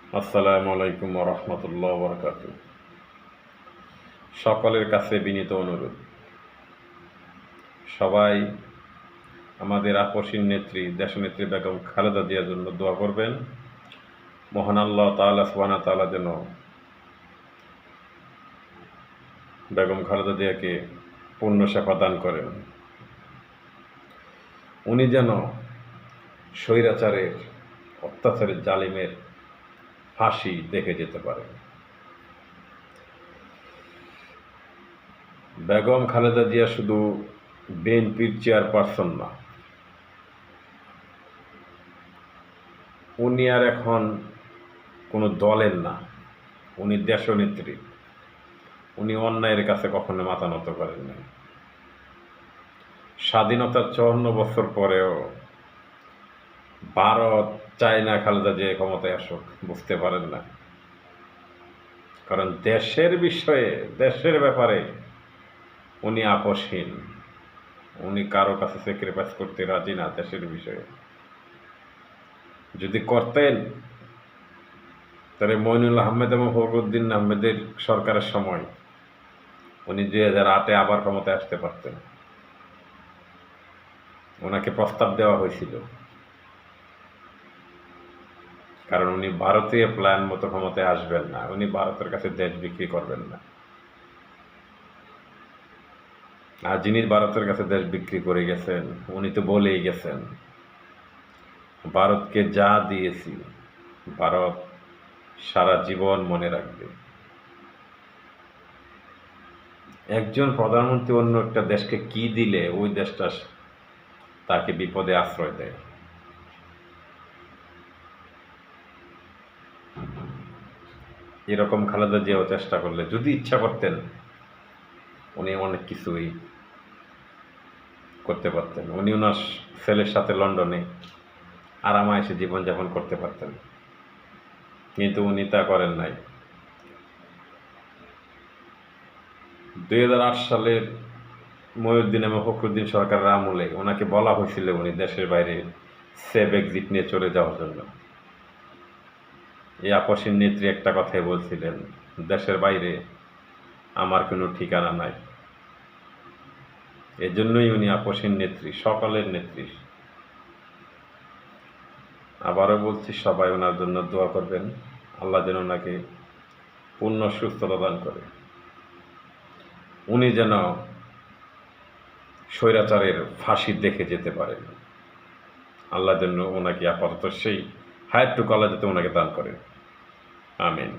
আসসালামু আলাইকুম ওয়া রাহমাতুল্লাহি ওয়া বারাকাতুহু। সকলের কাছে বিনীত অনুরোধ, সবাই আমাদের আপসীন নেত্রী দেশনেত্রী বেগম খালেদা জিয়ার জন্য দোয়া করবেন। মহান আল্লাহ তাআলা সুবহানাহু ওয়া তাআলা যেন বেগম খালেদা জিয়াকে পূর্ণ শেফা দান করেন। উনি যেন স্বৈরাচারের, অত্যাচারের, জালিমের ফাঁসি দেখে যেতে পারেন। বেগম খালেদা জিয়া শুধু বিএনপির চেয়ারপারসন না, উনি আর এখন কোনো দলের না, উনি দেশনেত্রী। উনি অন্যায়ের কাছে কখনো মাথা নত করেন নাই। স্বাধীনতার 54 বছর পরেও ভারত চায় না খালেদা জিয়া ক্ষমতায় আসুক, বুঝতে পারেন না। কারণ দেশের বিষয়ে, দেশের ব্যাপারে উনি আপোষহীন। উনি কারো কাছে স্যাক্রিফাইস করতে রাজি না দেশের বিষয়ে। যদি করতেন তাহলে মঈনুল আহমেদ এবং ফখরুদ্দিন আহমেদের সরকারের সময় উনি 2008-এ আবার ক্ষমতায় আসতে পারতেন। ওনাকে প্রস্তাব দেওয়া হয়েছিল, কারণ উনি ভারতীয় প্ল্যান মতো ক্ষমতায় আসবেন না, উনি ভারতের কাছে দেশ বিক্রি করবেন না। আর যিনি ভারতের কাছে দেশ বিক্রি করে গেছেন, উনি তো বলেই গেছেন, ভারতকে যা দিয়েছি ভারত সারা জীবন মনে রাখবে। একজন প্রধানমন্ত্রী অন্য একটা দেশকে কি দিলে ওই দেশটা তাকে বিপদে আশ্রয় দেয়। এরকম খালেদা জিয়াও চেষ্টা করলে, যদি ইচ্ছা করতেন, উনি অনেক কিছুই করতে পারতেন। উনি ওনার ছেলের সাথে লন্ডনে আরামায়েশে জীবনযাপন করতে পারতেন, কিন্তু উনি তা করেন নাই। 2008 সালের মহিউদ্দিন এবং ফখরুদ্দিন সরকারের আমলে ওনাকে বলা হয়েছিল উনি দেশের বাইরে সেফ এক্সিট নিয়ে চলে যাওয়ার জন্য। এই আপসীন নেত্রী একটা কথাই বলছিলেন, দেশের বাইরে আমার কোনো ঠিকানা নাই। এজন্যই উনি আপসীন নেত্রী, সকলের নেত্রী। আবারও বলছি, সবাই ওনার জন্য দোয়া করবেন, আল্লাহ যেন ওনাকে পূর্ণ সুস্থতা দান করে। উনি যেন স্বৈরাচারের ফাঁসি দেখে যেতে পারেন। আল্লাহ যেন ওনাকে আপাতত সেই হায়াতটুকু আল্লাহ যাতে ওনাকে দান করেন। আমিন।